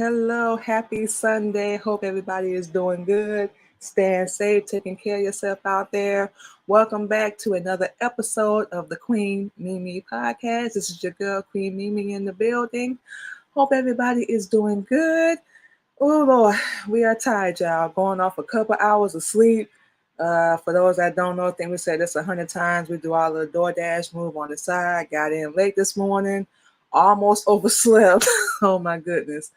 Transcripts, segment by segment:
Hello, happy Sunday. Hope everybody is doing good. Staying safe, taking care of yourself out there. Welcome back to another episode of the Queen Mimi Podcast. This is your girl, Queen Mimi, in the building. Hope everybody is doing good. Oh, Lord, we are tired, y'all. Going off a couple hours of sleep. For those that don't know, I think we said this 100 times. We do our little DoorDash move on the side. Got in late this morning. Almost overslept. Oh, my goodness.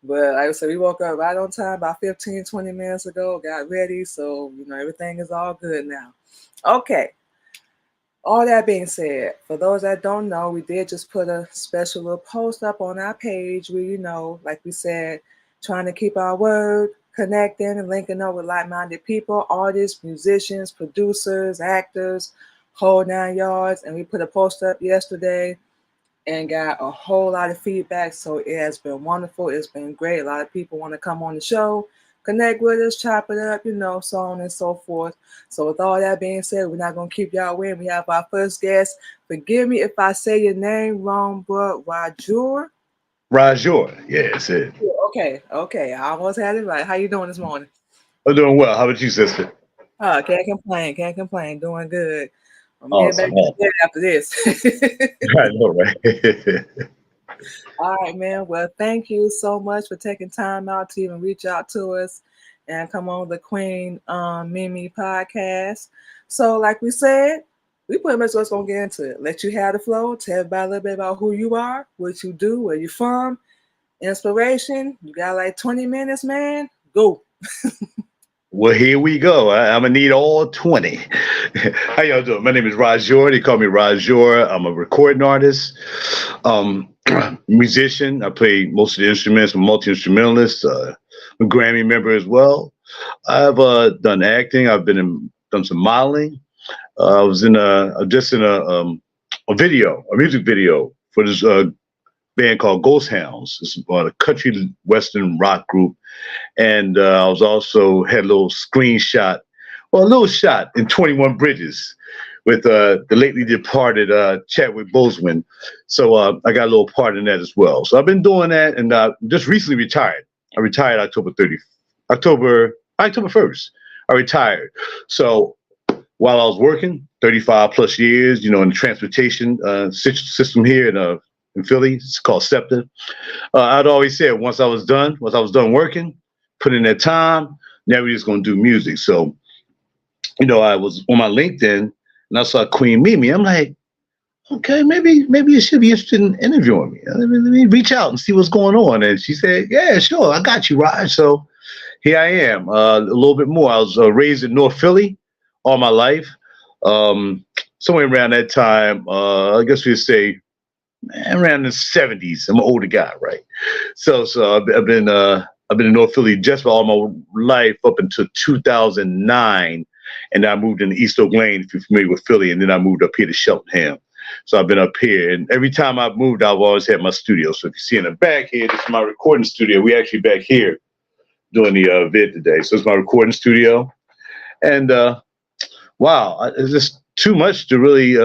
But like I said, we woke up right on time about 15, 20 minutes ago, got ready. So, everything is all good now. Okay. All that being said, for those that don't know, we did just put a special little post up on our page where, like we said, trying to keep our word, connecting and linking up with like-minded people, artists, musicians, producers, actors, whole 9 yards. And we put a post up yesterday and got a whole lot of feedback. So it has been wonderful. It's been great. A lot of people want to come on the show, connect with us, chop it up, so on and so forth. So with all that being said, we're not going to keep y'all waiting. We have our first guest. Forgive me if I say your name wrong, but RaJuR? RaJuR, yeah, that's it. Okay. I almost had it right. How you doing this morning? I'm doing well. How about you, sister? Can't complain. Doing good. I'm getting back Awesome. to bed after this. I know, right? All right, man. Well, thank you so much for taking time out to even reach out to us and come on the Queen Mimi podcast. So, like we said, we pretty much just gonna get into it. Let you have the flow. Tell everybody a little bit about who you are, what you do, where you're from, inspiration. You got like 20 minutes, man. Go. Well, here we go. I'm going to need all 20. How y'all doing? My name is RaJuR. They call me RaJuR. I'm a recording artist, musician. I play most of the instruments. I'm a multi-instrumentalist. I'm a Grammy member as well. I've done acting. I've done some modeling. I was just in a music video for this band called Ghost Hounds. It's a country western rock group. And I was also had a little screenshot, a little shot in 21 Bridges with the lately departed Chadwick Boseman. So I got a little part in that as well. So I've been doing that, and just recently retired. I retired October 1st. I retired. So while I was working, 35 plus years, in the transportation system here in Philly, it's called SEPTA. I'd always said once I was done working, put in that time, now we're just gonna do music. So, I was on my LinkedIn and I saw Queen Mimi. I'm like, okay, maybe you should be interested in interviewing me. Let me reach out and see what's going on. And she said, yeah, sure, I got you, Raj. So here I am. A little bit more. I was raised in North Philly all my life. Somewhere around that time, I guess we'd say, around the 70s. I'm an older guy, right? So I've been in North Philly just about all my life up until 2009, and I moved into East Oak Lane, if you're familiar with Philly, and then I moved up here to Cheltenham. So I've been up here, and every time I've moved, I've always had my studio. So if you see in the back here, this is my recording studio. We actually back here doing the vid today. So it's my recording studio, and wow, it's just too much to really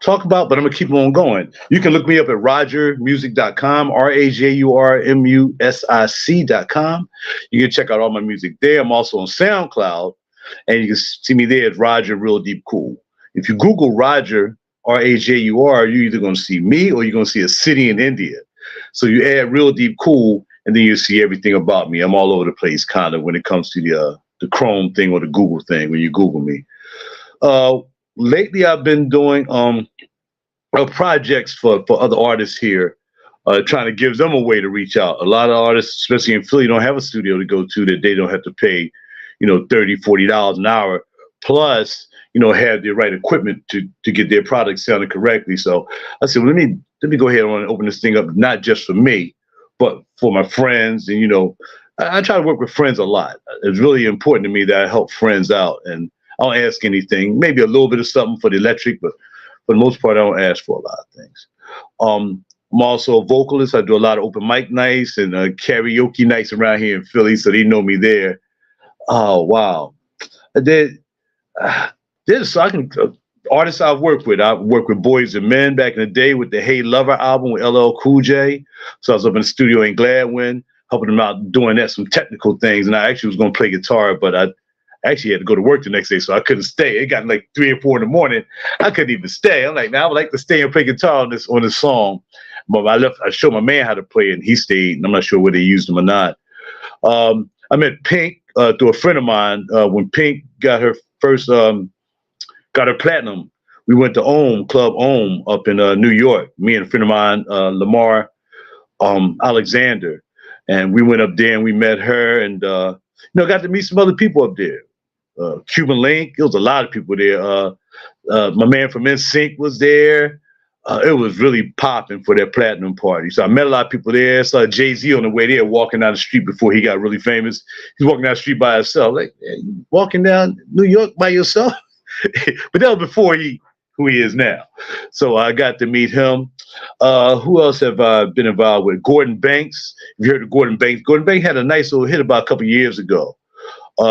talk about, but I'm gonna keep on going. You can look me up at RaJuRmusic.com, RaJuRmusic.com. You can check out all my music there. I'm also on SoundCloud, and you can see me there as RaJuR Real Deep Cool. If you Google RaJuR, RaJuR, you're either gonna see me or you're gonna see a city in India. So you add Real Deep Cool, and then you see everything about me. I'm all over the place, kind of, when it comes to the Chrome thing or the Google thing when you Google me. Lately, I've been doing projects for other artists here, trying to give them a way to reach out. A lot of artists, especially in Philly, don't have a studio to go to that they don't have to pay, $30, $40 an hour, plus, have the right equipment to get their product sounding correctly. So I said, well, let me go ahead and open this thing up, not just for me, but for my friends. And, I try to work with friends a lot. It's really important to me that I help friends out, and I don't ask anything, maybe a little bit of something for the electric, but for the most part, I don't ask for a lot of things. I'm also a vocalist. I do a lot of open mic nights and karaoke nights around here in Philly, so they know me there. Oh, wow. I did, so I can artists I've worked with Boys and Men back in the day with the Hey Lover album with LL Cool J. So I was up in the studio in Gladwin, helping them out doing that, some technical things. And I actually was going to play guitar, but I actually had to go to work the next day, so I couldn't stay. It got like 3 or 4 in the morning. I couldn't even stay. I'm like, man, I would like to stay and play guitar on this song. But I showed my man how to play it, and he stayed. And I'm not sure whether he used him or not. I met Pink through a friend of mine when Pink got her first, got her platinum. We went to Club Ohm up in New York. Me and a friend of mine, Lamar Alexander, and we went up there and we met her, and got to meet some other people up there. Cuban Link, there was a lot of people there. My man from NSYNC was there. It was really popping for that platinum party. So I met a lot of people there. Saw Jay-Z on the way there walking down the street before he got really famous. He's walking down the street by himself. Like, hey, you walking down New York by yourself? But that was before who he is now. So I got to meet him. Who else have I been involved with? Gordon Banks. Have you heard of Gordon Banks? Gordon Banks had a nice little hit about a couple years ago.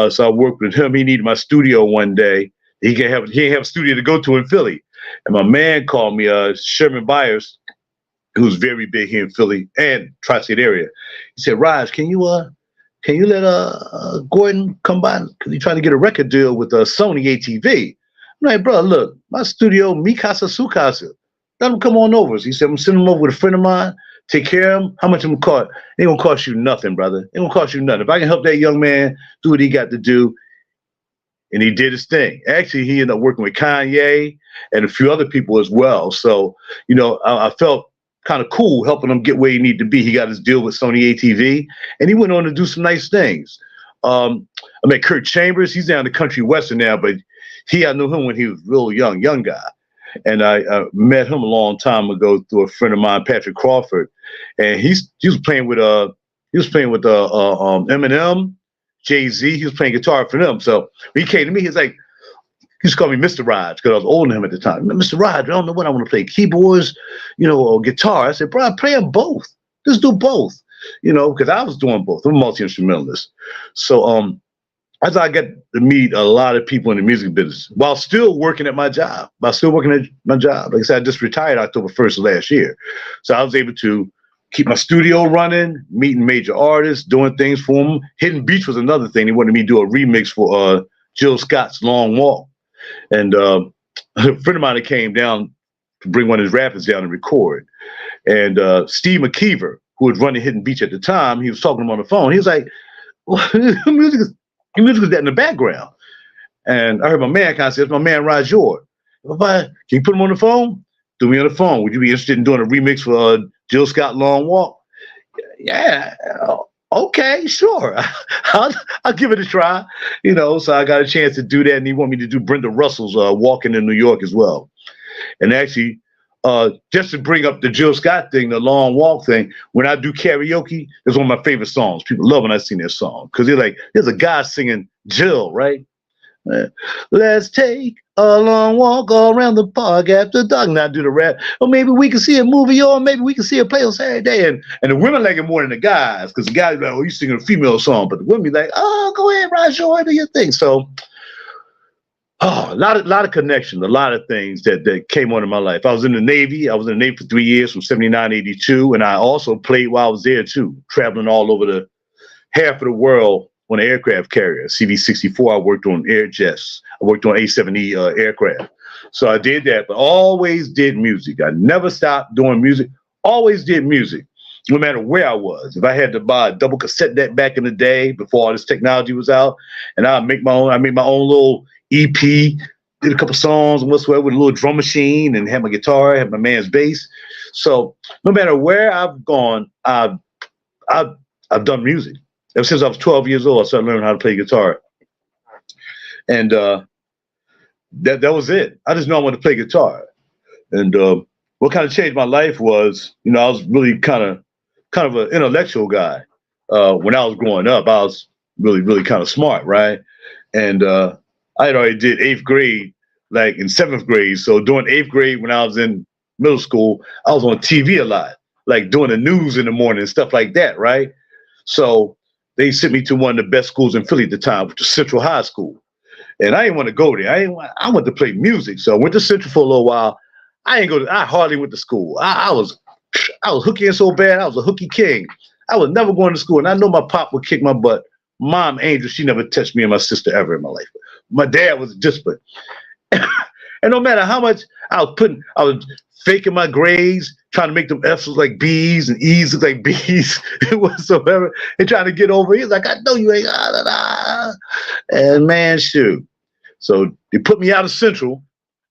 So I worked with him. He needed my studio one day. He didn't have a studio to go to in Philly. And my man called me, Sherman Byers, who's very big here in Philly and tri-state area. He said, Raj, can you let Gordon come by? Because he's trying to get a record deal with Sony ATV. I'm like, bro, look, my studio, mi casa, su casa. Let him come on over. So he said, I'm sending him over with a friend of mine. Take care of him. How much it gonna cost? It ain't gonna cost you nothing, brother. It ain't gonna cost you nothing. If I can help that young man do what he got to do, and he did his thing. Actually, he ended up working with Kanye and a few other people as well. So, I felt kind of cool helping him get where he needed to be. He got his deal with Sony ATV, and he went on to do some nice things. I met Kurt Chambers. He's down the country western now, but I knew him when he was real young guy. And I met him a long time ago through a friend of mine, Patrick Crawford, and he was playing with Eminem, Jay-Z. He was playing guitar for them. So when he came to me, he used to call me Mr. Raj because I was older than him at the time. Mr. Raj, I don't know what I want to play, keyboards, or guitar. I said, bro, I play them both. Just do both, because I was doing both. I'm a multi-instrumentalist. So I thought I got to meet a lot of people in the music business while still working at my job. Like I said, I just retired October 1st of last year. So I was able to keep my studio running, meeting major artists, doing things for them. Hidden Beach was another thing. They wanted me to do a remix for Jill Scott's Long Walk. And a friend of mine that came down to bring one of his rappers down and record. And Steve McKeever, who was running Hidden Beach at the time, he was talking to him on the phone. He was like, well, music is that in the background. And I heard my man kind of say, it's my man RaJuR. Can you put him on the phone? Do me on the phone. Would you be interested in doing a remix for Jill Scott Long Walk? Yeah. Okay, sure. I'll give it a try. So I got a chance to do that. And he wanted me to do Brenda Russell's Walking in New York as well. And actually, just to bring up the Jill Scott thing, the Long Walk thing, when I do karaoke, it's one of my favorite songs. People love when I sing that song because they're like, there's a guy singing Jill, right? Let's take a long walk all around the park after dark. And I do the rap. Or maybe we can see a movie, or maybe we can see a play on Saturday. And the women like it more than the guys because the guys are like, oh, you singing a female song. But the women be like, oh, go ahead, RaJuR, do your thing. So, a lot of connections, a lot of things that came on in my life. I was in the Navy. I was in the Navy for 3 years from 79 to 82. And I also played while I was there, too, traveling all over half of the world on an aircraft carrier. CV-64, I worked on air jets. I worked on A-7E aircraft. So I did that, but always did music. I never stopped doing music, always did music, no matter where I was. If I had to buy a double cassette deck back in the day before all this technology was out, and I made my own little EP, did a couple songs and whatsoever with a little drum machine and had my guitar, had my man's bass. So no matter where I've gone, I've done music. Ever since I was 12 years old, I started learning how to play guitar. And that was it. I just knew I wanted to play guitar. And what kind of changed my life was, I was really kind of an intellectual guy. When I was growing up, I was really, really kind of smart, right? And I had already did 8th grade, like in 7th grade. So during 8th grade, when I was in middle school, I was on TV a lot, like doing the news in the morning and stuff like that, right? So they sent me to one of the best schools in Philly at the time, which was Central High School. And I didn't want to go there. I wanted to play music. So I went to Central for a little while. I hardly went to school. I was hookieing so bad. I was a hookie king. I was never going to school. And I know my pop would kick my butt. Mom, Angel, she never touched me and my sister ever in my life. My dad was disciplined. And no matter how much I was faking my grades, trying to make them F's look like B's and E's look like B's, whatsoever, and trying to get over it. He's like, I know you ain't. And man, shoot. So they put me out of Central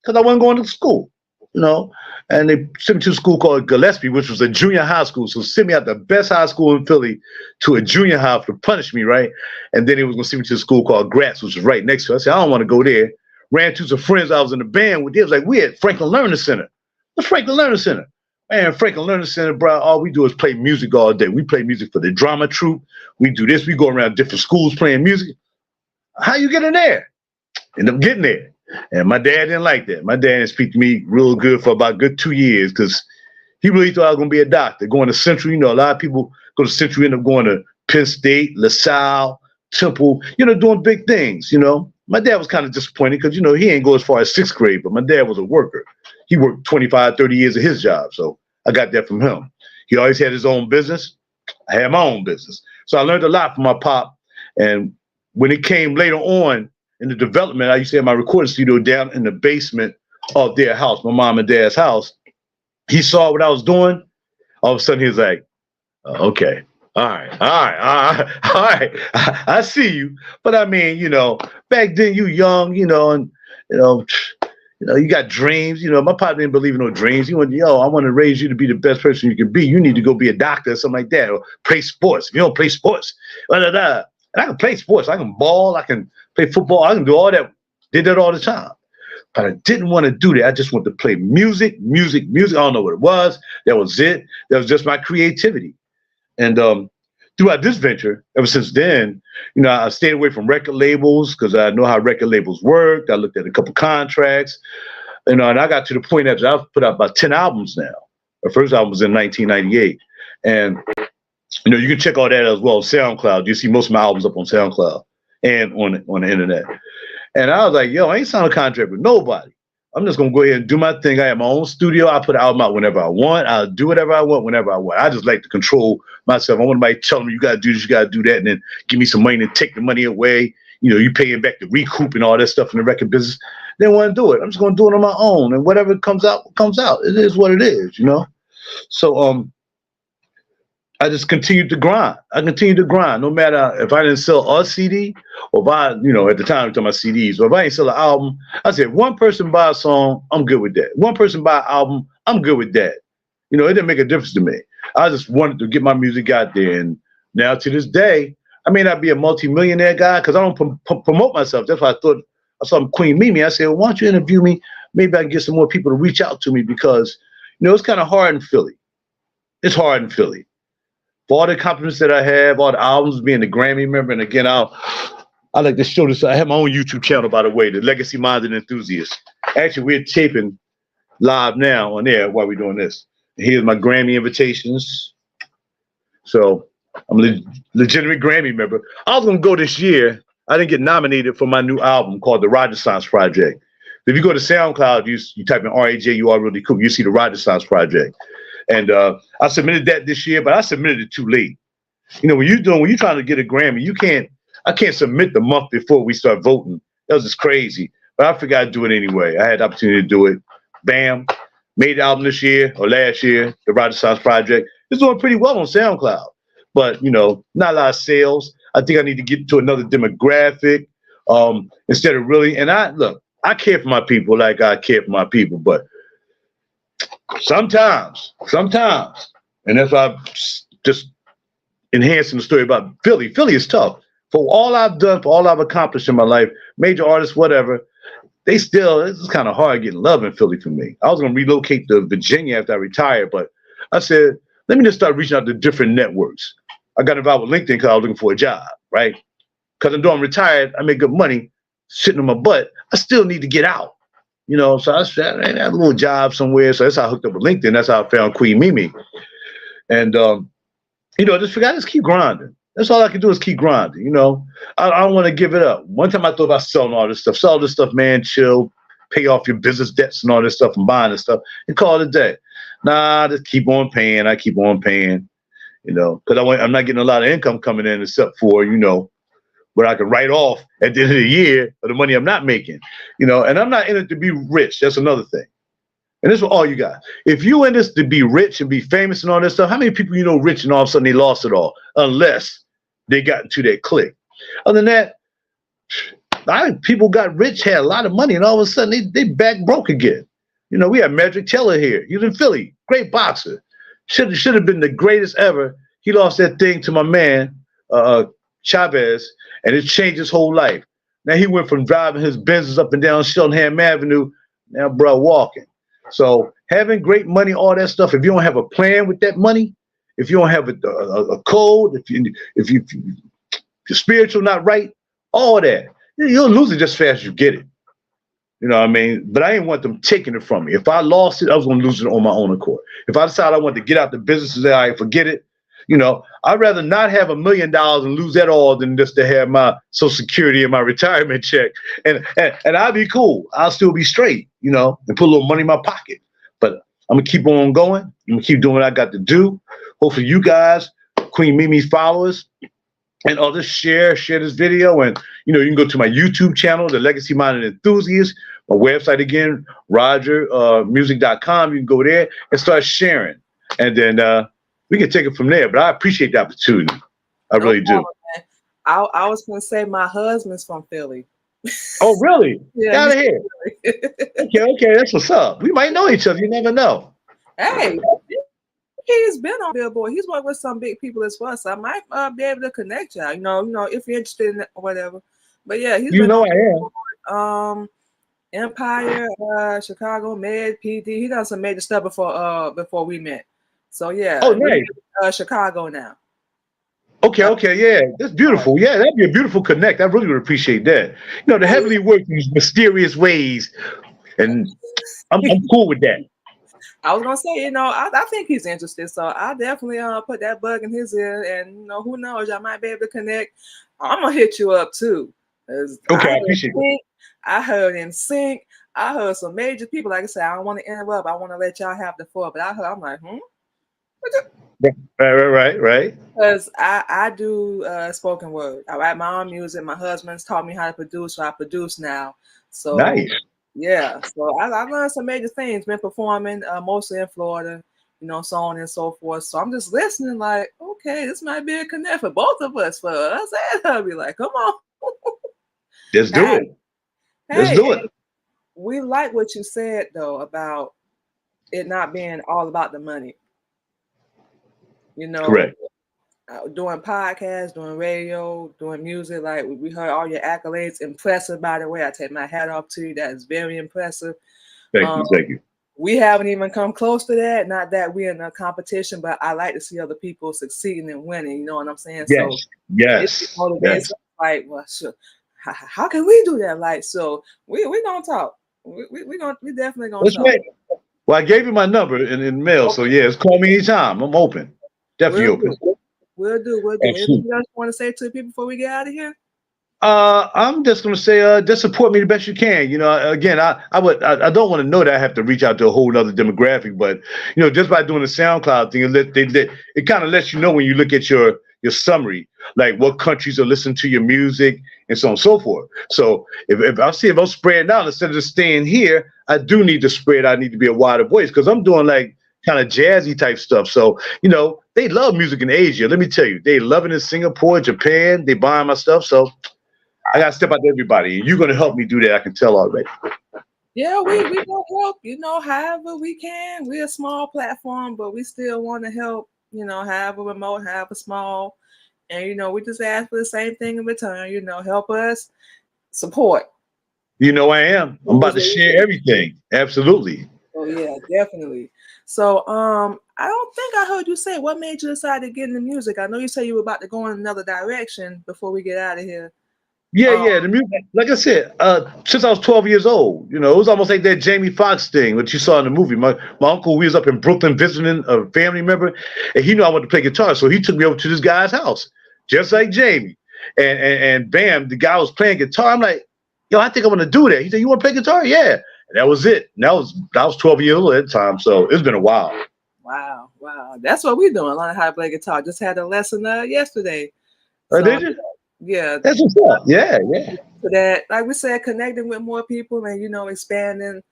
because I wasn't going to school, and they sent me to a school called Gillespie, which was a junior high school. So sent me out the best high school in Philly to a junior high to punish me, right? And then they was going to send me to a school called Gratz, which was right next to it. I said, I don't want to go there. Ran to some friends I was in the band with. They was like, we at Franklin Learning Center. What's Franklin Learning Center? Man, Franklin Learning Center, bro, all we do is play music all day. We play music for the drama troupe. We do this. We go around different schools playing music. How you get in there? End up getting there. And my dad didn't like that. My dad didn't speak to me real good for about a good 2 years because he really thought I was going to be a doctor. Going to Central, a lot of people go to Central, end up going to Penn State, LaSalle, Temple, doing big things, My dad was kind of disappointed because, he ain't go as far as 6th grade, but my dad was a worker. He worked 25, 30 years of his job. So I got that from him. He always had his own business. I had my own business. So I learned a lot from my pop. And when it came later on in the development, I used to have my recording studio down in the basement of their house, my mom and dad's house. He saw what I was doing. All of a sudden, he was like, okay. All right. I see you. But I mean, back then you young, and you got dreams. My pop didn't believe in no dreams. He went, I want to raise you to be the best person you can be. You need to go be a doctor or something like that, or play sports. If you don't play sports, And I can play sports. I can ball. I can play football. I can do all that. Did that all the time. But I didn't want to do that. I just wanted to play music. I don't know what it was. That was it. That was just my creativity. And throughout this venture, ever since then, I stayed away from record labels because I know how record labels worked. I looked at a couple contracts, and I got to the point that I've put out about 10 albums now. The first album was in 1998. And, you can check all that as well on SoundCloud. You see most of my albums up on SoundCloud and on the internet. And I was like, I ain't signed a contract with nobody. I'm just going to go ahead and do my thing. I have my own studio. I put an album out whenever I want. I'll do whatever I want whenever I want. I just like to control myself. I want nobody telling me you got to do this, you got to do that, and then give me some money and take the money away. You paying back the recoup and all that stuff in the record business. They don't want to do it. I'm just going to do it on my own. And whatever comes out, comes out. It is what it is, So I just continued to grind. No matter if I didn't sell a CD or if I, at the time we were talking about CDs, or if I didn't sell an album, I said, one person buy a song, I'm good with that. One person buy an album, I'm good with that. It didn't make a difference to me. I just wanted to get my music out there. And now to this day, I may not be a multi-millionaire guy because I don't promote myself. That's why I saw Queen Mimi. I said, well, why don't you interview me? Maybe I can get some more people to reach out to me because, it's kind of hard in Philly. It's hard in Philly. For all the compliments that I have, all the albums, being the Grammy member, and again, I like to show this. I have my own YouTube channel, by the way, the Legacy Minded Enthusiast. Actually, we're taping live now on air while we're doing this. Here's my Grammy invitations. So I'm a legitimate Grammy member. I was going to go this year. I didn't get nominated for my new album called The RaJuR Project. If you go to SoundCloud, you type in RaJuR really cool, you see The RaJuR Project. And I submitted that this year, but I submitted it too late. When you're trying to get a Grammy, I can't submit the month before we start voting. That was just crazy. But I figured I'd do it anyway. I had the opportunity to do it. Bam. Made the album this year or last year, the RaJuR Project. It's doing pretty well on SoundCloud. But, not a lot of sales. I think I need to get to another demographic instead of really. And I care for my people like I care for my people, but sometimes, and that's why I'm just enhancing the story about Philly. Philly is tough. For all I've done, for all I've accomplished in my life, major artists, whatever, it's kind of hard getting love in Philly for me. I was going to relocate to Virginia after I retired, but I said, let me just start reaching out to different networks. I got involved with LinkedIn because I was looking for a job, right? Because I'm retired, I make good money sitting on my butt. I still need to get out. So I said, I had a little job somewhere. So that's how I hooked up with LinkedIn. That's how I found Queen Mimi. And, just figured I just keep grinding. That's all I can do is keep grinding. I don't want to give it up. One time I thought about selling all this stuff. Sell all this stuff, man. Chill, pay off your business debts and all this stuff and buying this stuff and call it a day. Nah, just keep on paying. I keep on paying, because I'm not getting a lot of income coming in except for, what I can write off at the end of the year of the money I'm not making, and I'm not in it to be rich. That's another thing. And this is all you got. If you in this to be rich and be famous and all this stuff, how many people rich and all of a sudden they lost it all? Unless they got into that clique. Other than that, people got rich, had a lot of money, and all of a sudden they back broke again. We had Medrick Taylor here. He's in Philly. Great boxer. Should have been the greatest ever. He lost that thing to my man, Chavez, and it changed his whole life. Now he went from driving his Benzes up and down Cheltenham Avenue, now bro walking. So having great money, all that stuff, if you don't have a plan with that money, if you don't have a code, if your spiritual not right, all that, you'll lose it just as fast as you get it. You know what I mean? But I didn't want them taking it from me. If I lost it, I was going to lose it on my own accord. If I decided I wanted to get out the business and say, all right, forget it, I'd rather not have $1 million and lose that all than just to have my Social Security and my retirement check. And I'd be cool. I'll still be straight, and put a little money in my pocket. But I'm going to keep on going. I'm going to keep doing what I got to do. Hopefully you guys, Queen Mimi followers, and others share this video. And, you can go to my YouTube channel, The Legacy Minded Enthusiast, my website again, RaJuR music.com. You can go there and start sharing. And then, we can take it from there, but I appreciate the opportunity. I really do. Man. I was going to say my husband's from Philly. Oh, really? Yeah, Get out of here. Okay, that's what's up. We might know each other. You never know. Hey, he's been on Billboard. He's worked with some big people as well, so I might be able to connect y'all. If you're interested in it or whatever. But yeah, he's been on Empire, Chicago, Med, PD. He done some major stuff before we met. So yeah. Oh, nice. Chicago now. Okay, yeah, that's beautiful. Yeah, that'd be a beautiful connect. I really would appreciate that. The heavenly work in these mysterious ways, and I'm cool with that. I was gonna say, I think he's interested, so I definitely put that bug in his ear, and who knows, I might be able to connect. I'm gonna hit you up too. Okay, I appreciate it. I heard NSYNC. I heard some major people. Like I said, I don't want to interrupt. I want to let y'all have the floor, but I'm like, Right. Because I do spoken word. I write my own music. My husband's taught me how to produce, so I produce now. So nice. Yeah. So I learned some major things. Been performing mostly in Florida, so on and so forth. So I'm just listening, like, okay, this might be a connect for both of us. For us, and I'll be like, come on, let's do it. Let's do it. We like what you said though about it not being all about the money. Correct. Doing podcasts, doing radio, doing music, like we heard all your accolades. Impressive, by the way. I take my hat off to you. That is very impressive. Thank you. We haven't even come close to that. Not that we're in a competition, but I like to see other people succeeding and winning. You know what I'm saying? Yes. So yes. Like, well, sure. How can we do that? Like, so we gonna talk. We definitely gonna talk. Right. Well, I gave you my number in mail, okay. So yes, call me anytime. I'm open. Definitely open. We'll do. Anything else you want to say to the people before we get out of here? I'm just gonna say, just support me the best you can. Again, I don't want to know that I have to reach out to a whole other demographic, but just by doing the SoundCloud thing, it kind of lets you know when you look at your summary, like what countries are listening to your music and so on and so forth. So if I'm spreading out instead of just staying here, I do need to spread. I need to be a wider voice because I'm doing like kind of jazzy type stuff. So, they love music in Asia. Let me tell you, they love it in Singapore, Japan. They buying my stuff. So I got to step out to everybody. You're going to help me do that. I can tell already. Yeah, we going to help, however we can. We're a small platform, but we still want to help, however remote, however small. And, we just ask for the same thing in return, help us support. I am. I'm about to share everything. Absolutely. Oh, yeah, definitely. So, I don't think I heard you say what made you decide to get into music. I know you said you were about to go in another direction before we get out of here. Yeah. The music, like I said, since I was 12 years old, it was almost like that Jamie Foxx thing, what you saw in the movie. My uncle, we was up in Brooklyn visiting a family member, and he knew I wanted to play guitar, so he took me over to this guy's house. just like Jamie. And bam, the guy was playing guitar. I'm like, yo, I think I'm gonna do that. He said, you want to play guitar? Yeah. And that was it. And I was 12 years old at the time, so it's been a while. Wow, wow. That's what we're doing, learning how to play guitar. Just had a lesson yesterday. Oh, So did you? yeah, That's what's up. Yeah, yeah. so that, like we said, connecting with more people and expanding.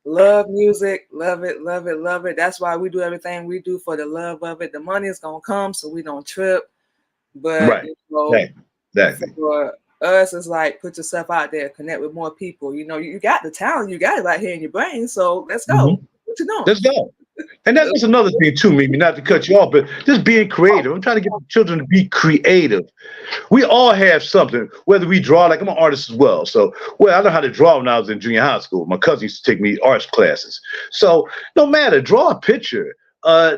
Love music, love it, love it, love it. That's why we do everything we do for the love of it. The money is gonna come, so we don't trip. But Right. Exactly. for us, it's like put yourself out there, connect with more people. You got the talent, you got it right here in your brain. So let's go. Mm-hmm. What you doing? Let's go. And that's another thing too, Mimi, not to cut you off, but just being creative. I'm trying to get the children to be creative. We all have something, whether we draw, like I'm an artist as well. So, I know how to draw when I was in junior high school. My cousin used to take me arts classes. So no matter, draw a picture,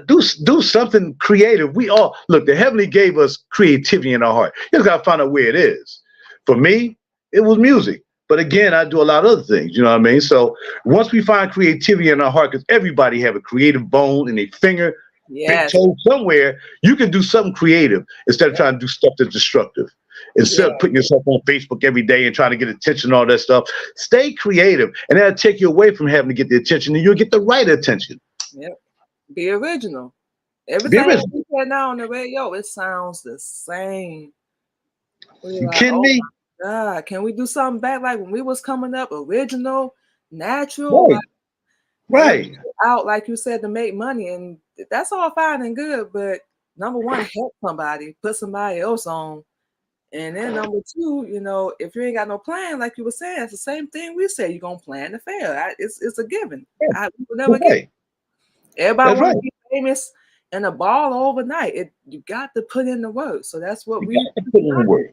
do something creative. We all, look, the heavenly gave us creativity in our heart. You just got to find out where it is. For me, it was music. But again, I do a lot of other things, you know what I mean? So once we find creativity in our heart, because everybody have a creative bone in their finger, big toe somewhere, you can do something creative instead of trying to do stuff that's destructive. Instead of putting yourself on Facebook every day and trying to get attention and all that stuff, stay creative, and that'll take you away from having to get the attention, and you'll get the right attention. Yep. Be original. Everything we said now on the radio, it sounds the same. You kidding me? God, can we do something back like when we was coming up, original, natural, right. Out like you said to make money, and that's all fine and good. But number one, help somebody, put somebody else on, and then number two, if you ain't got no plan, like you were saying, it's the same thing we say. You're gonna plan to fail. It's a given. We will never get. Everybody want to be famous and a ball overnight. You got to put in the work. So that's what we put in the work.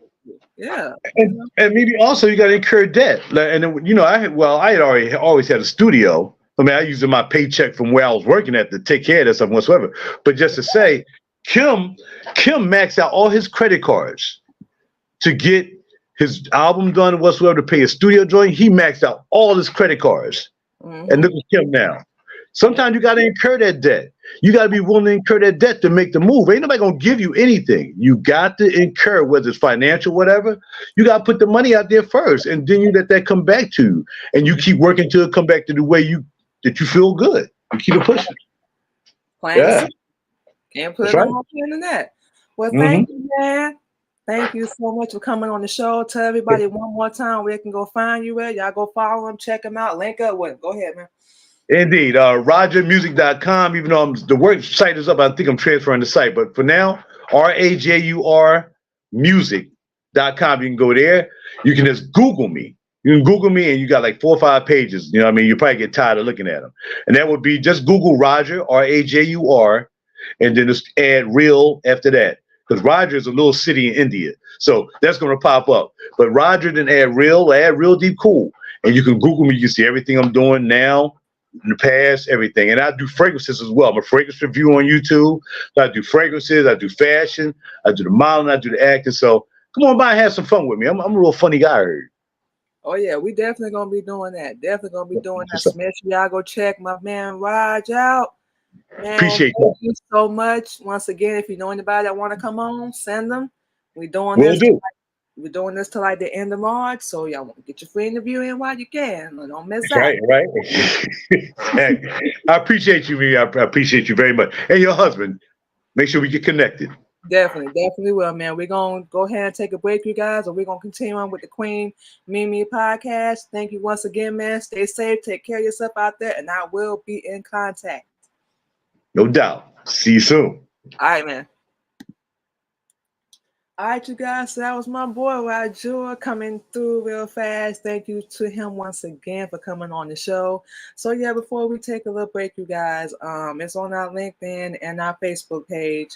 Yeah, and maybe also you got to incur debt. And then, I had always had a studio. I mean, I used my paycheck from where I was working at to take care of that stuff whatsoever. But just to say, Kim maxed out all his credit cards to get his album done whatsoever, to pay his studio joint. He maxed out all his credit cards, and look at Kim now. Sometimes you got to incur that debt. You got to be willing to incur that debt to make the move. Ain't nobody going to give you anything. You got to incur, whether it's financial, whatever. You got to put the money out there first, and then you let that come back to you. And you keep working till it come back to the way that you feel good. You keep it pushing. Can't put no more in that. Well, thank you, man. Thank you so much for coming on the show. Tell everybody one more time where they can go find you at. Y'all go follow them, check them out, link up with them. Go ahead, man. Indeed. RaJuRmusic.com. Even though the website is up, I think I'm transferring the site. But for now, RaJuR music.com. You can go there. You can just Google me. You can Google me, and you got like 4 or 5 pages. You know what I mean? You probably get tired of looking at them. And that would be just Google RaJuR, RaJuR, and then just add real after that. Because RaJuR is a little city in India. So that's going to pop up. But RaJuR, then add real deep cool. And you can Google me. You can see everything I'm doing now, in the past, everything. And I do fragrances as well. I'm a fragrance review on YouTube. So I do fragrances, I do fashion, I do the modeling, I do the acting. So come on by and have some fun with me. I'm a real funny guy. I heard. Oh yeah, we definitely gonna be doing that. Definitely gonna be doing that. Make sure y'all go check my man Raj out. Man, appreciate thank you so much. Once again, if you know anybody that want to come on, send them. We're doing this till like the end of March, so y'all want to get your free interview in while you can. Don't miss out. Right. I appreciate you, Mimi. I appreciate you very much, and your husband. Make sure we get connected. Definitely will, man. We're gonna go ahead and take a break, you guys, or we're gonna continue on with the Queen Mimi podcast. Thank you once again, man. Stay safe, take care of yourself out there, and I will be in contact. No doubt. See you soon. All right, man. All right, you guys. So that was my boy RaJuR coming through real fast. Thank you to him once again for coming on the show. So yeah, before we take a little break, you guys, it's on our LinkedIn and our Facebook page.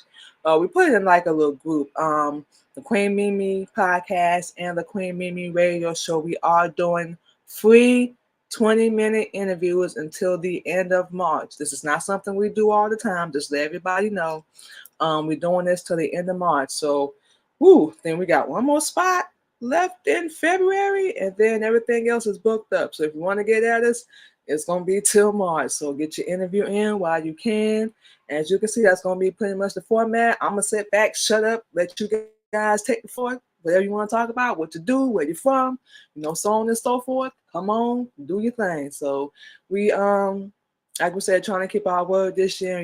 We put it in like a little group. The Queen Mimi podcast and the Queen Mimi radio show. We are doing free 20-minute interviews until the end of March. This is not something we do all the time. Just let everybody know. We're doing this till the end of March. So. Then we got one more spot left in February, and then everything else is booked up. So if you want to get at us, it's going to be till March. So get your interview in while you can. As you can see, that's going to be pretty much the format. I'm going to sit back, shut up, let you guys take the floor. Whatever you want to talk about, what to do, where you're from, so on and so forth. Come on, do your thing. So we like we said, trying to keep our word this year,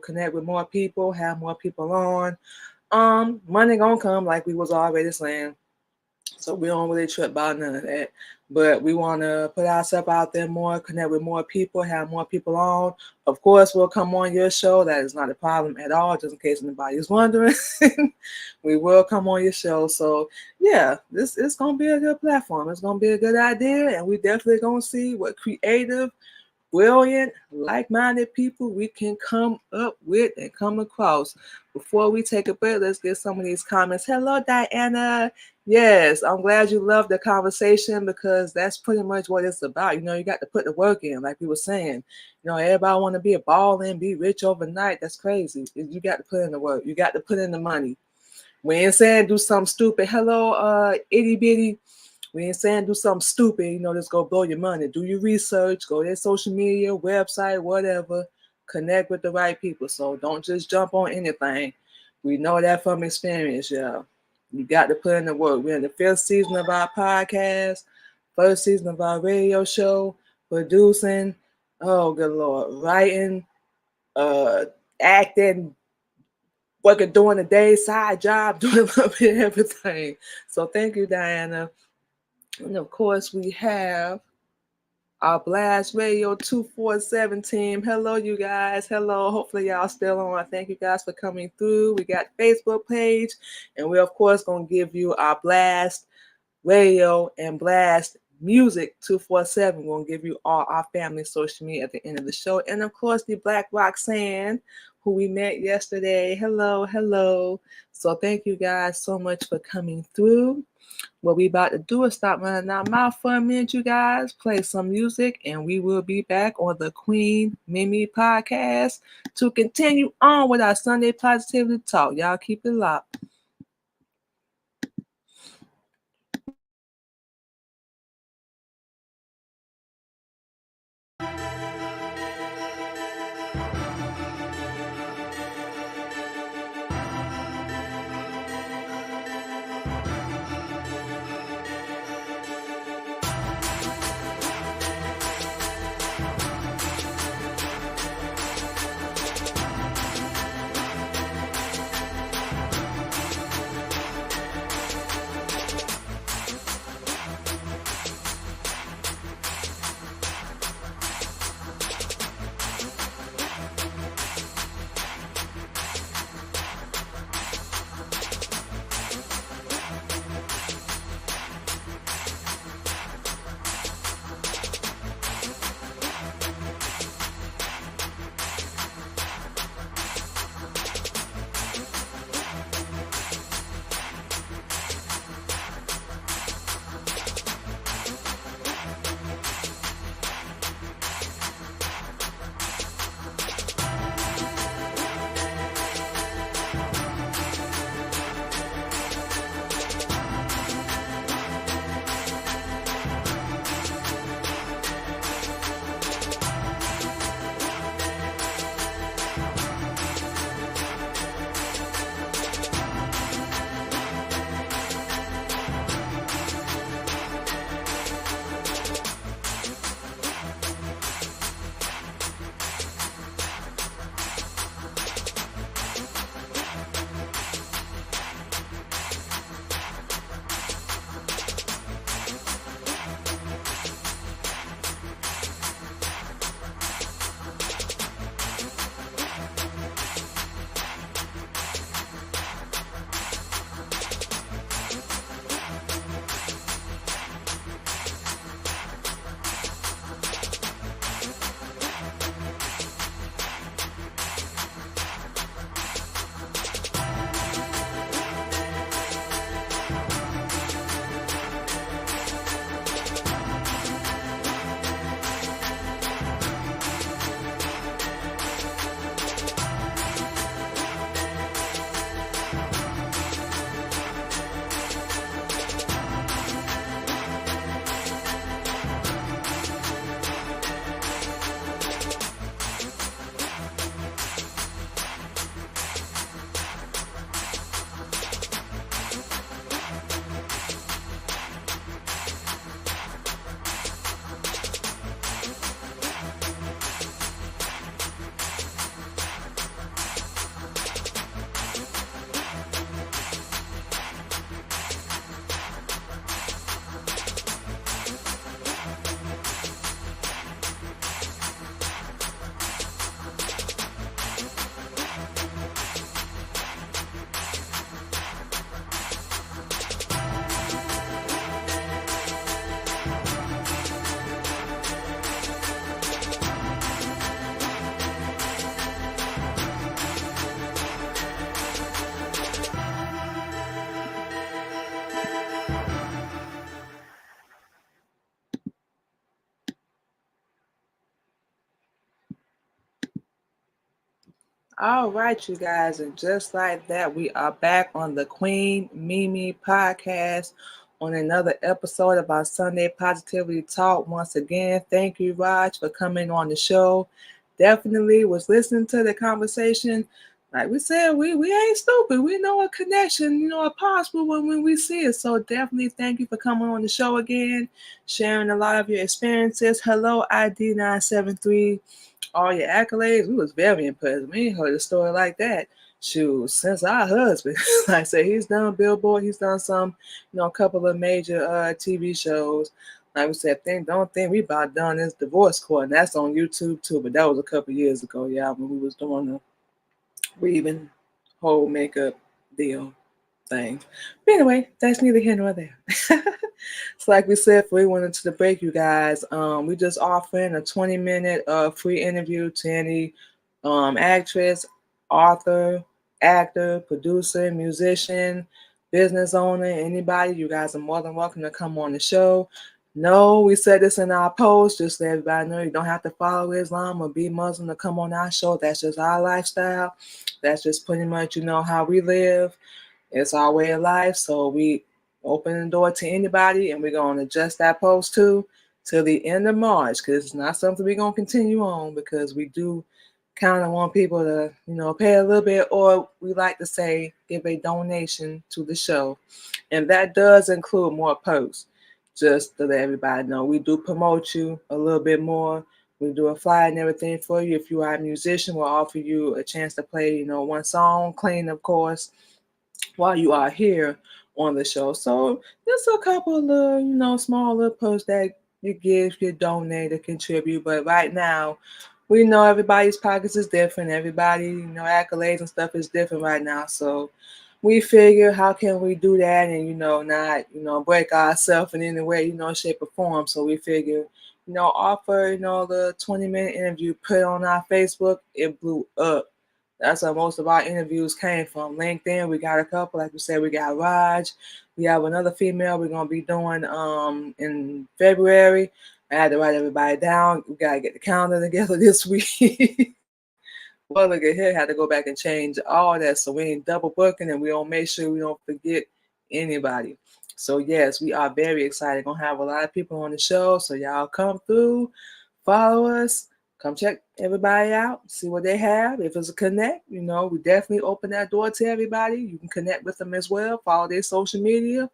connect with more people, have more people on. Money gonna come, like we was already saying. So we don't really trip about none of that. But we want to put ourselves out there more, connect with more people, have more people on. Of course, we'll come on your show. That is not a problem at all, just in case anybody is wondering. We will come on your show. So, yeah, this is going to be a good platform. It's going to be a good idea. And we definitely going to see what creative, brilliant, like-minded people we can come up with and come across. Before we take a break, let's get some of these comments. Hello, Diana. Yes, I'm glad you love the conversation because that's pretty much what it's about. You got to put the work in, like we were saying. Everybody want to be a baller and be rich overnight. That's crazy. You got to put in the work. You got to put in the money. We ain't saying do something stupid. Hello, itty bitty. We ain't saying do something stupid, just go blow your money. Do your research, go to their social media, website, whatever. Connect with the right people. So don't just jump on anything. We know that from experience, y'all. You got to put in the work. We're in the 5th season of our podcast, 1st season of our radio show, producing, oh good Lord, writing, acting, working during the day, side job, doing a little bit of everything. So thank you, Diana. And of course, we have our Blast Radio 247 team. Hello, you guys. Hello. Hopefully, y'all still on. Thank you guys for coming through. We got Facebook page, and we're, of course, going to give you our Blast Radio and Blast Music 247. We're going to give you all our family social media at the end of the show. And, of course, the Black Roxanne, who we met yesterday. Hello, hello. So thank you guys so much for coming through. What we about to do is stop running our mouth for a minute, you guys. Play some music, and we will be back on the Queen Mimi podcast to continue on with our Sunday Positivity Talk. Y'all keep it locked. All right, you guys, and just like that, we are back on the Queen Mimi podcast on another episode of our Sunday Positivity Talk. Once again, thank you, Raj, for coming on the show. Definitely was listening to the conversation. Like we said, we ain't stupid. We know a connection, a possible one when we see it. So definitely thank you for coming on the show again, sharing a lot of your experiences. Hello, ID 973, all your accolades. We was very impressed. We ain't heard a story like that. Shoot, since our husband, like I said, he's done Billboard, he's done some, a couple of major TV shows. Like we said, don't think we about done this divorce court, and that's on YouTube too. But that was a couple years ago, yeah, when we was doing the weaving whole makeup deal thing. But anyway, that's neither here nor there. So like we said, before we went into the break, you guys, we just offering a 20-minute free interview to any actress, author, actor, producer, musician, business owner, anybody. You guys are more than welcome to come on the show. No, we said this in our post, just so everybody know you don't have to follow Islam or be Muslim to come on our show. That's just our lifestyle. That's just pretty much, how we live. It's our way of life. So we open the door to anybody, and we're going to adjust that post too till the end of March, because it's not something we're going to continue on, because we do kind of want people to, pay a little bit, or we like to say give a donation to the show. And that does include more posts, just to let everybody know. We do promote you a little bit more. We do a flyer and everything for you. If you are a musician, we'll offer you a chance to play, one song, clean, of course, while you are here on the show. So there's a couple of little, small little posts that you give, you donate, or contribute. But right now, we know everybody's pockets is different. Everybody, accolades and stuff is different right now. So we figure, how can we do that and, not, break ourselves in any way, shape or form. So we figure, offer, the 20-minute interview, put on our Facebook. It blew up. That's where most of our interviews came from. LinkedIn, we got a couple. Like we said, we got Raj. We have another female we're gonna be doing in February. I had to write everybody down. We gotta get the calendar together this week. Well, look at here, had to go back and change all that, so we ain't double booking, and we don't make sure we don't forget anybody. So yes, we are very excited. Gonna have a lot of people on the show, so y'all come through, follow us, come check everybody out, see what they have. If it's a connect, we definitely open that door to everybody. You can connect with them as well. Follow their social media.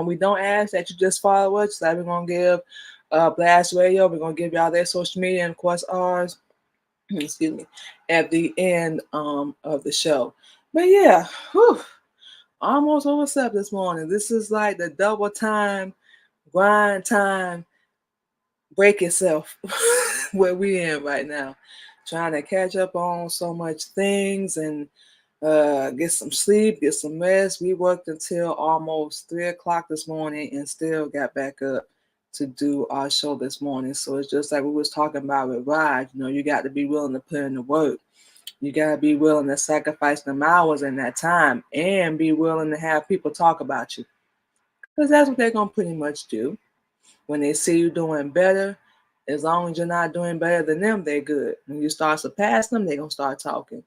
We don't ask that you just follow us. Like we're gonna give Blast Radio. We're gonna give y'all their social media and of course ours. Excuse me, at the end of the show. But yeah, whew, almost overslept this morning. This is like the double time, grind time, break yourself where we in right now. Trying to catch up on so much things and get some sleep, get some rest. We worked until almost 3 o'clock this morning and still got back up to do our show this morning. So it's just like we was talking about with Raj. You got to be willing to put in the work. You got to be willing to sacrifice them hours and that time, and be willing to have people talk about you, because that's what they're going to pretty much do. When they see you doing better, as long as you're not doing better than them, they're good. When you start surpassing them, they're going to start talking.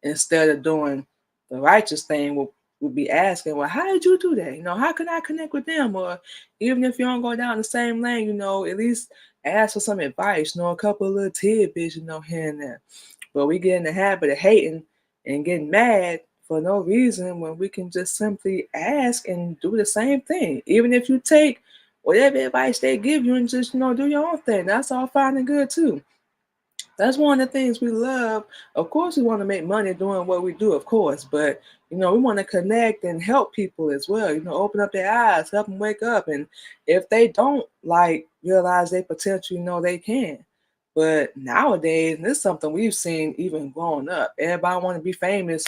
Instead of doing the righteous thing, we'll be asking, well, how did you do that? How can I connect with them? Or even if you don't go down the same lane, at least ask for some advice, a couple of little tidbits, here and there. But we get in the habit of hating and getting mad for no reason, when we can just simply ask and do the same thing. Even if you take whatever advice they give you and just, do your own thing, that's all fine and good too. That's one of the things we love. Of course, we want to make money doing what we do, of course, but we want to connect and help people as well. Open up their eyes, help them wake up, and if they don't realize their potential, they can. But nowadays, and this is something we've seen even growing up. Everybody want to be famous,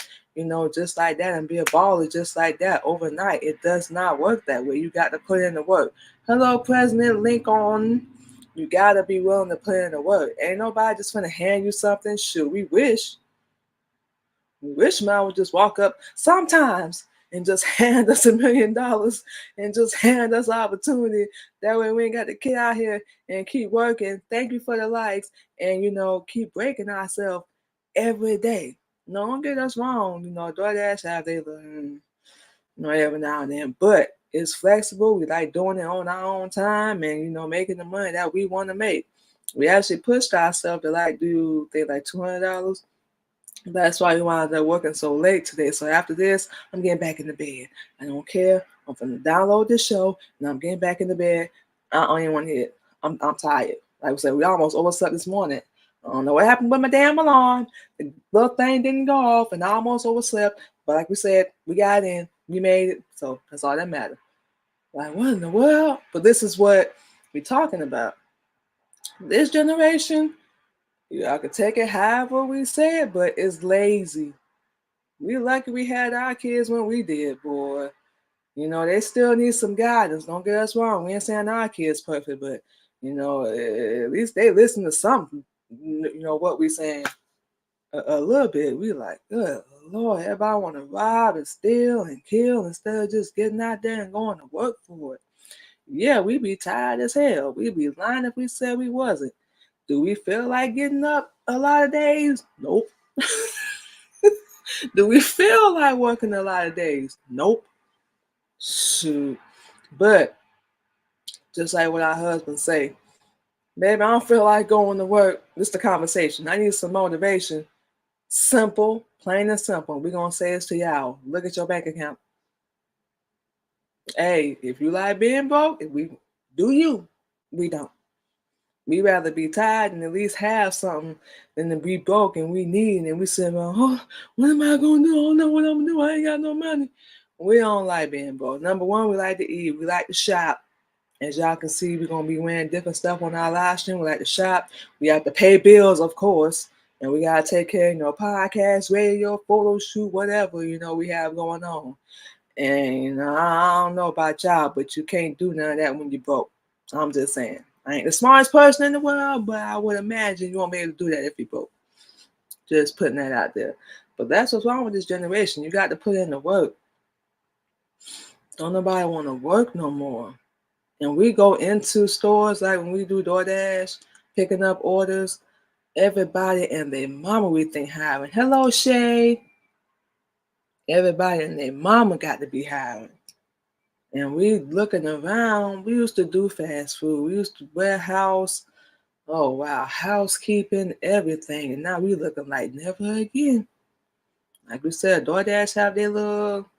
just like that, and be a baller just like that overnight. It does not work that way. You got to put in the work. Hello, President Lincoln. You gotta be willing to put in the work. Ain't nobody just gonna hand you something. Shoot, we wish. Man would just walk up sometimes and just hand us $1 million and just hand us opportunity. That way we ain't got to get out here and keep working. Thank you for the likes and keep breaking ourselves every day. No, don't get us wrong. DoorDash have they every now and then, but it's flexible. We like doing it on our own time and making the money that we want to make. We actually pushed ourselves to like do they like $200. That's why we wound up working so late today. So after this, I'm getting back in the bed. I don't care. I'm gonna download this show and I'm getting back in the bed. I don't even want to hit. I'm tired. Like I said, we almost overslept this morning. I don't know what happened with my damn alarm. The little thing didn't go off and I almost overslept. But like we said, we got in. We made it. So that's all that matters. Like, what in the world? But this is what we're talking about. This generation, I could take it however we say it, but it's lazy. We lucky we had our kids when we did, boy. They still need some guidance. Don't get us wrong. We ain't saying our kids perfect, but at least they listen to something. What we saying a little bit. We like, good Lord, everybody want to rob and steal and kill instead of just getting out there and going to work for it. Yeah, we be tired as hell. We be lying if we said we wasn't. Do we feel like getting up a lot of days? Nope. Do we feel like working a lot of days? Nope. Shoot. But just like what our husbands say, baby, I don't feel like going to work. This is the conversation. I need some motivation. Simple, plain and simple. We're going to say this to y'all. Look at your bank account. Hey, if you like being broke, if we do you, we don't. We rather be tired and at least have something than to be broke and we need and we say, well, oh, what am I going to do? I don't know what I'm going to do. I ain't got no money. We don't like being broke. Number one, we like to eat. We like to shop. As y'all can see, we're going to be wearing different stuff on our live stream. We like to shop. We have to pay bills, of course. And we got to take care of, podcast, radio, photo shoot, whatever, we have going on. And, I don't know about y'all, but you can't do none of that when you're broke. I'm just saying. I ain't the smartest person in the world, but I would imagine you won't be able to do that if you broke. Just putting that out there. But that's what's wrong with this generation. You got to put in the work. Don't nobody want to work no more. And we go into stores like when we do DoorDash, picking up orders, everybody and their mama we think hiring. Hello, Shay. Everybody and their mama got to be hiring. And we looking around, we used to do fast food. We used to warehouse. Oh, wow. Housekeeping, everything. And now we looking like never again. Like we said, DoorDash have their little,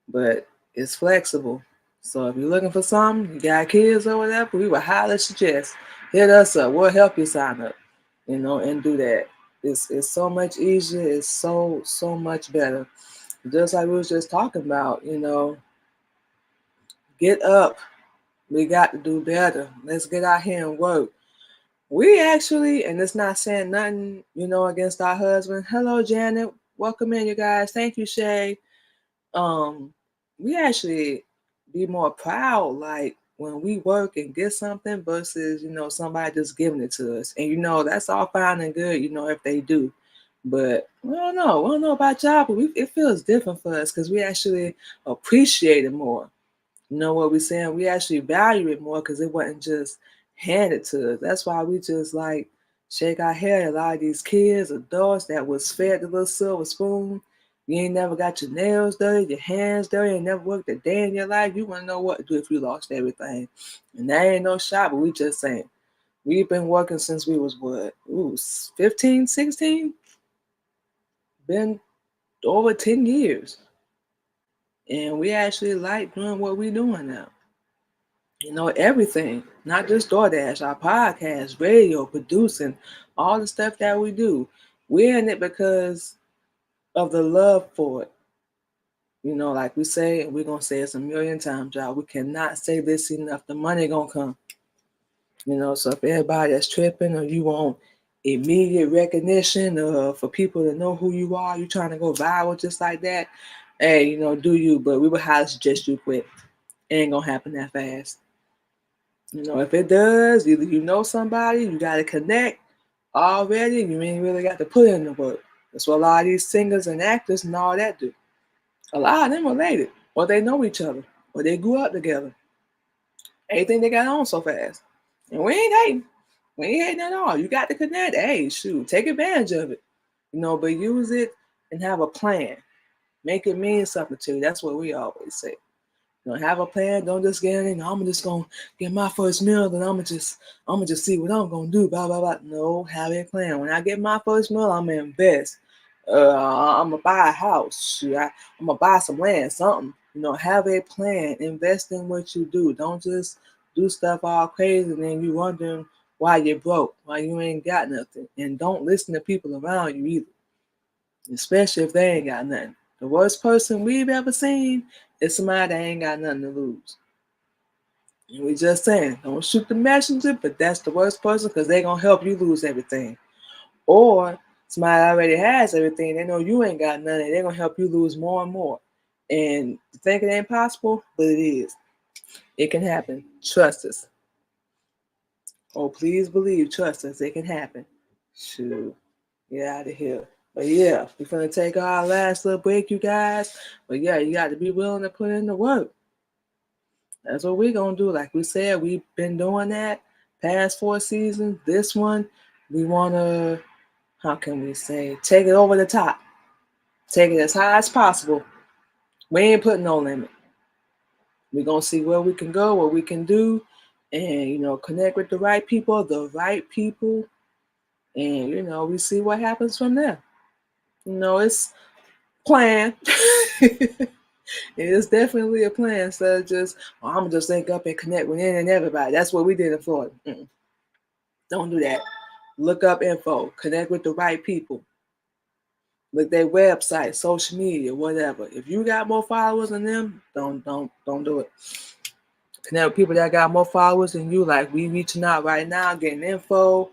but it's flexible. So if you're looking for something, you got kids or whatever, we would highly suggest hit us up. We'll help you sign up, and do that. It's so much easier. It's so much better. Just like we was just talking about, get up. We got to do better. Let's get out here and work. We actually, and it's not saying nothing, against our husband. Hello, Janet. Welcome in, you guys. Thank you, Shay. We actually be more proud, like when we work and get something versus, somebody just giving it to us. And, that's all fine and good, if they do. But we don't know about y'all, but it feels different for us because we actually appreciate it more. You know what we're saying? We actually value it more because it wasn't just handed to us. That's why we just like shake our head at a lot of these kids, adults that was fed the little silver spoon. You ain't never got your nails dirty, your hands dirty, and never worked a day in your life. You want to know what to do if you lost everything. And that ain't no shot, but we just saying. We've been working since we was what? 15, 16? Been over 10 years. And we actually like doing what we're doing now. Everything, not just DoorDash, our podcast, radio, producing, all the stuff that we do. We're in it because of the love for it. Like we say, and we're going to say it a million times, y'all, we cannot say this enough. The money going to come. So if everybody that's tripping or you want immediate recognition or for people to know who you are, you trying to go viral just like that, hey, do you, but we would highly suggest you quit. It ain't going to happen that fast. If it does, either somebody, you got to connect already, you ain't really got to put in the work. That's what a lot of these singers and actors and all that do. A lot of them related, or they know each other, or they grew up together. Anything they got on so fast. And we ain't hating. We ain't hating at all. You got to connect. Hey, shoot, take advantage of it. but use it and have a plan. Make it mean something to you. That's what we always say. Have a plan. Don't just get in. I'm just gonna get my first meal, then I'm gonna just see what I'm gonna do. Blah blah blah. No, have a plan. When I get my first meal, I'm gonna invest. I'm gonna buy a house. I'm gonna buy some land, something. Have a plan. Invest in what you do. Don't just do stuff all crazy and then you wondering why you're broke, why you ain't got nothing. And don't listen to people around you either, especially if they ain't got nothing. The worst person we've ever seen is somebody that ain't got nothing to lose. And we just saying, don't shoot the messenger, but that's the worst person because they're going to help you lose everything. Or somebody already has everything. They know you ain't got nothing. They're going to help you lose more and more. And you think it ain't possible, but it is. It can happen. Trust us. Oh, please believe, trust us. It can happen. Shoot, get out of here. But yeah, we're going to take our last little break, you guys. But yeah, you got to be willing to put in the work. That's what we're going to do. Like we said, we've been doing that past 4 seasons. This one, we want to, how can we say, take it over the top. Take it as high as possible. We ain't putting no limit. We're going to see where we can go, what we can do, and, connect with the right people. And, we see what happens from there. It's plan. It is definitely a plan. So just, I'm going to just link up and connect with any and everybody. That's what we did in Florida. Don't do that. Look up info. Connect with the right people. Look their website, social media, whatever. If you got more followers than them, don't do it. Connect with people that got more followers than you. Like we reaching out right now, getting info.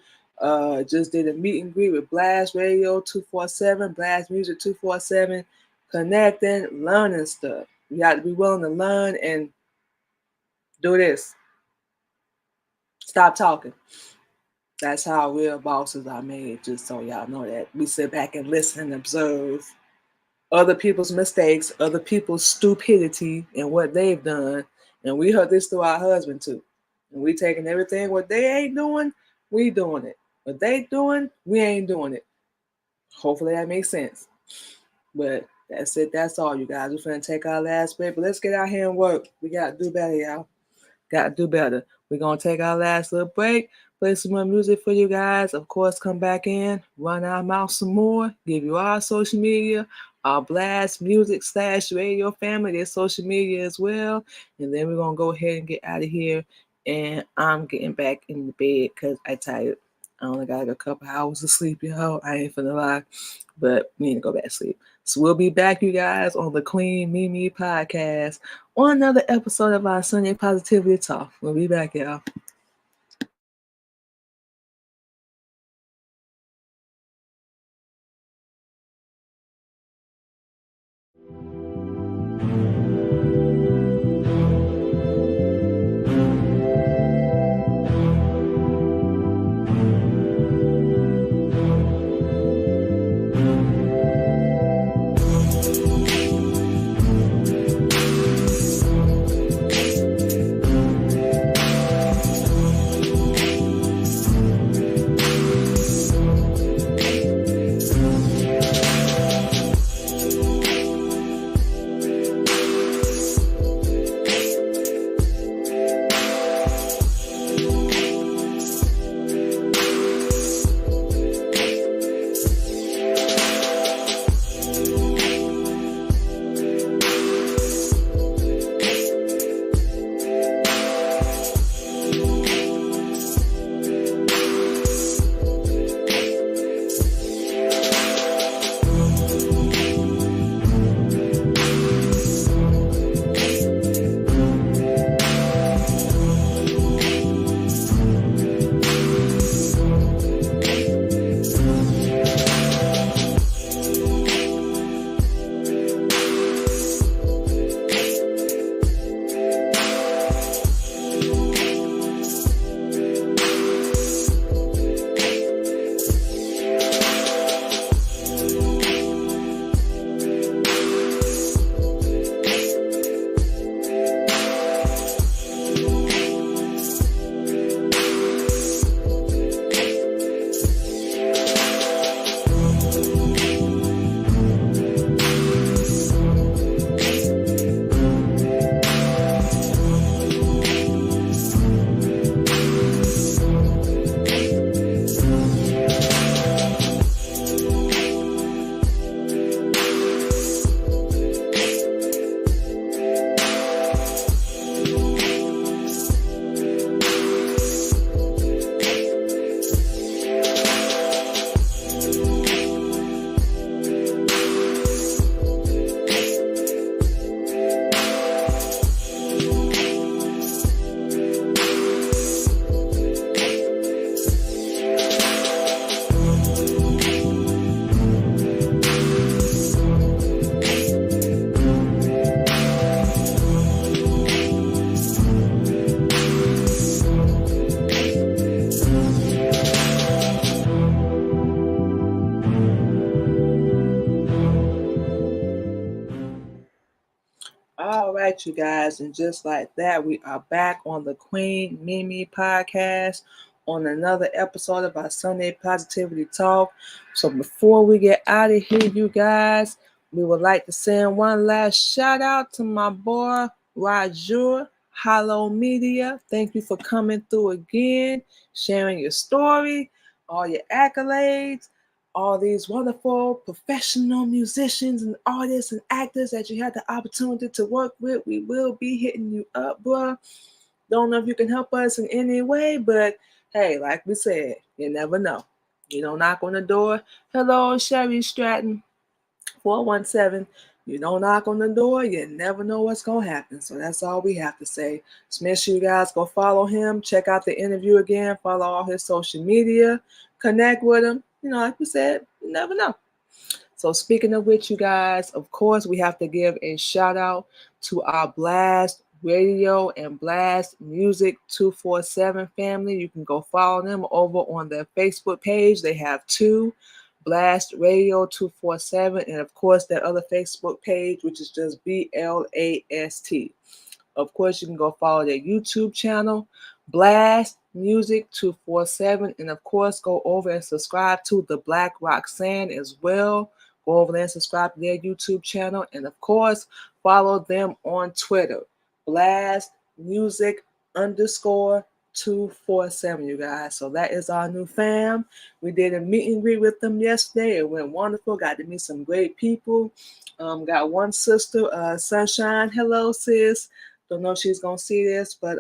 Just did a meet and greet with Blast Radio 247, Blast Music 247, connecting, learning stuff. You got to be willing to learn and do this. Stop talking. That's how real bosses are made, just so y'all know that. We sit back and listen and observe other people's mistakes, other people's stupidity and what they've done. And we heard this through our husband too. And we taking everything what they ain't doing, we doing it. What they doing, we ain't doing it. Hopefully that makes sense. But that's it. That's all, you guys. We're finna take our last break, but let's get out here and work. We got to do better, y'all. Got to do better. We're going to take our last little break, play some more music for you guys. Of course, come back in, run our mouth some more, give you our social media, our Blast Music / Radio family, their social media as well. And then we're going to go ahead and get out of here. And I'm getting back in the bed because I'm tired. I only got a couple hours of sleep, y'all. I ain't finna lie, but we need to go back to sleep. So we'll be back, you guys, on the Queen Mimi Podcast on another episode of our Sunday Positivity Talk. We'll be back, y'all. right, you guys, and just like that, we are back on the Queen Mimi podcast on another episode of our Sunday Positivity Talk. So before we get out of here, you guys, we would like to send one last shout out to my boy RaJuR, Hollomedia. Thank you for coming through again, sharing your story, all your accolades, all these wonderful professional musicians and artists and actors that you had the opportunity to work with. We will be hitting you up, bro. Don't know if you can help us in any way, but hey, like we said, you never know. You don't knock on the door. Hello, Sherry Stratton, 417. You don't knock on the door, you never know what's going to happen. So that's all we have to say. So make sure you guys go follow him, check out the interview again, follow all his social media, connect with him. Like we said, you never know. So speaking of which, you guys, of course, we have to give a shout out to our Blast Radio and Blast Music 247 family. You can go follow them over on their Facebook page. They have two, Blast Radio 247, and of course their other Facebook page, which is just BLAST. Of course, you can go follow their YouTube channel, Blast Music 247, and of course, go over and subscribe to the Black Roxanne as well. Go over there and subscribe to their YouTube channel, and of course, follow them on Twitter, Blast Music _ 247, you guys. So that is our new fam. We did a meet and greet with them yesterday. It went wonderful. Got to meet some great people. Got one sister, Sunshine. Hello, sis. Don't know if she's gonna see this, but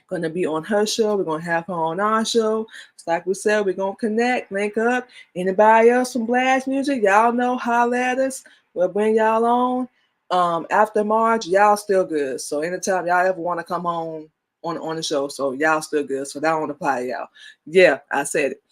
gonna be on her show. We're gonna have her on our show. It's like we said, we're gonna connect, link up. Anybody else from Blast Music, y'all know, holler at us. We'll bring y'all on. After March, y'all still good. So anytime y'all ever want to come on the show, so y'all still good. So that won't apply to y'all. Yeah, I said it.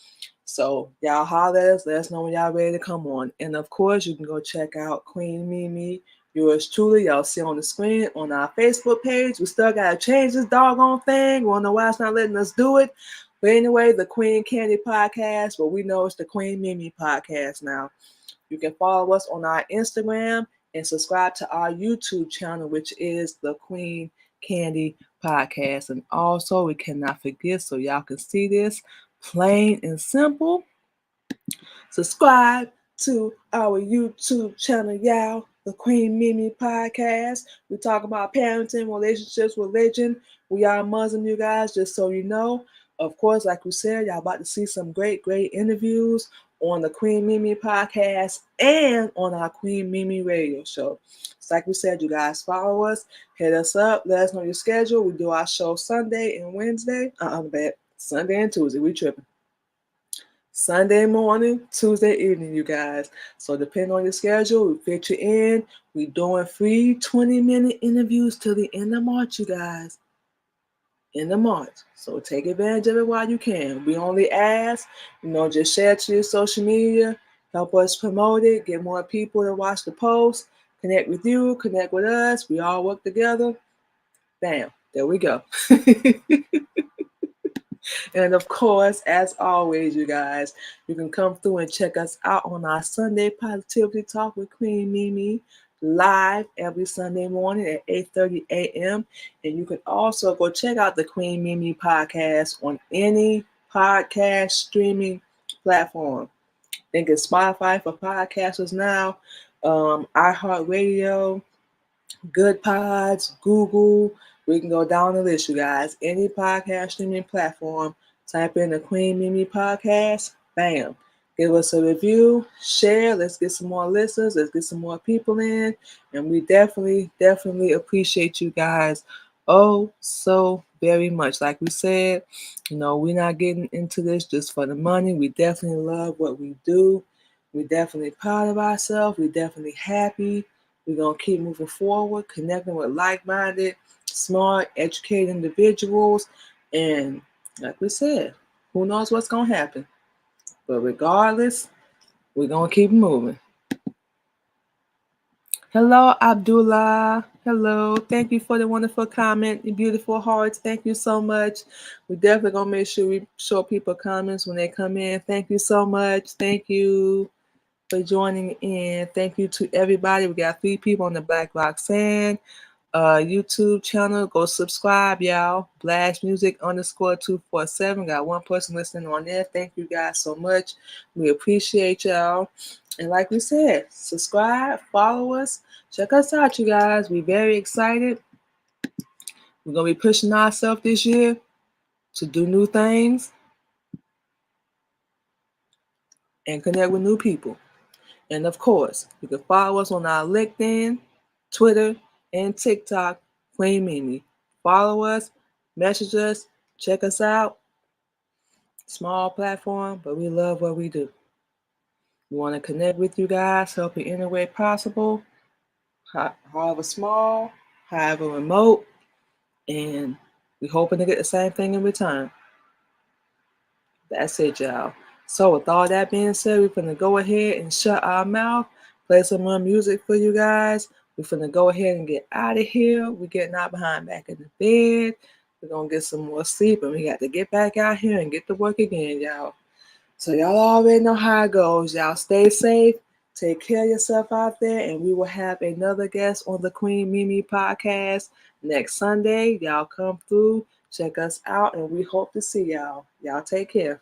So y'all holler at us, let us know when y'all ready to come on. And of course, you can go check out Queen Mimi, yours truly. Y'all see on the screen on our Facebook page. We still gotta change this doggone thing. We don't know why it's not letting us do it. But anyway, the Queen Candy Podcast, but we know it's the Queen Mimi Podcast now. You can follow us on our Instagram and subscribe to our YouTube channel, which is the Queen Candy Podcast. And also, we cannot forget, so y'all can see this, plain and simple, subscribe to our YouTube channel, y'all, the Queen Mimi Podcast. We talk about parenting, relationships, religion. We are Muslim, you guys, just so you know. Of course, like we said, y'all about to see some great interviews on the Queen Mimi Podcast and on our Queen Mimi radio show. It's like we said, you guys follow us, hit us up, let us know your schedule. We do our show Sunday and Wednesday. Sunday and Tuesday. We tripping. Sunday morning, Tuesday evening, you guys. So depending on your schedule, we fit you in. We doing free 20-minute interviews till the end of March, you guys. End of March. So take advantage of it while you can. We only ask, just share it to your social media, help us promote it, get more people to watch the post, connect with you, connect with us. We all work together. Bam. There we go. And of course, as always, you guys, you can come through and check us out on our Sunday Positivity Talk with Queen Mimi live every Sunday morning at 8:30 a.m. And you can also go check out the Queen Mimi podcast on any podcast streaming platform. I think it's Spotify for podcasters now, iHeartRadio, Good Pods, Google. We can go down the list, you guys. Any podcast streaming platform, type in the Queen Mimi Podcast, bam. Give us a review, share. Let's get some more listeners. Let's get some more people in. And we definitely appreciate you guys so very much. Like we said, we're not getting into this just for the money. We definitely love what we do. We're definitely proud of ourselves. We're definitely happy. We're going to keep moving forward, connecting with like-minded, smart, educated individuals. And like we said, who knows what's going to happen. But regardless, we're going to keep moving. Hello, Abdullah. Hello. Thank you for the wonderful comment, the beautiful hearts. Thank you so much. We're definitely going to make sure we show people comments when they come in. Thank you so much. Thank you for joining in. Thank you to everybody. We got 3 people on the Black Roxanne. YouTube channel. Go subscribe, y'all. Blast Music _247. Got one person listening on there. Thank you guys so much. We appreciate y'all. And like we said, subscribe, follow us, check us out, you guys. We're very excited. We're gonna be pushing ourselves this year to do new things and connect with new people. And of course, you can follow us on our LinkedIn, Twitter, and TikTok, Queen Mimi. Follow us, message us, check us out. Small platform, but we love what we do. We want to connect with you guys, help you any way possible, however small, however remote, and we're hoping to get the same thing in return. That's it, y'all. So with all that being said, we're finna go ahead and shut our mouth, play some more music for you guys. We're finna go ahead and get out of here. We're getting out behind back in the bed. We're gonna get some more sleep, and we got to get back out here and get to work again, y'all. So y'all already know how it goes. Y'all stay safe. Take care of yourself out there, and we will have another guest on the Queen Mimi podcast next Sunday. Y'all come through, check us out, and we hope to see y'all. Y'all take care.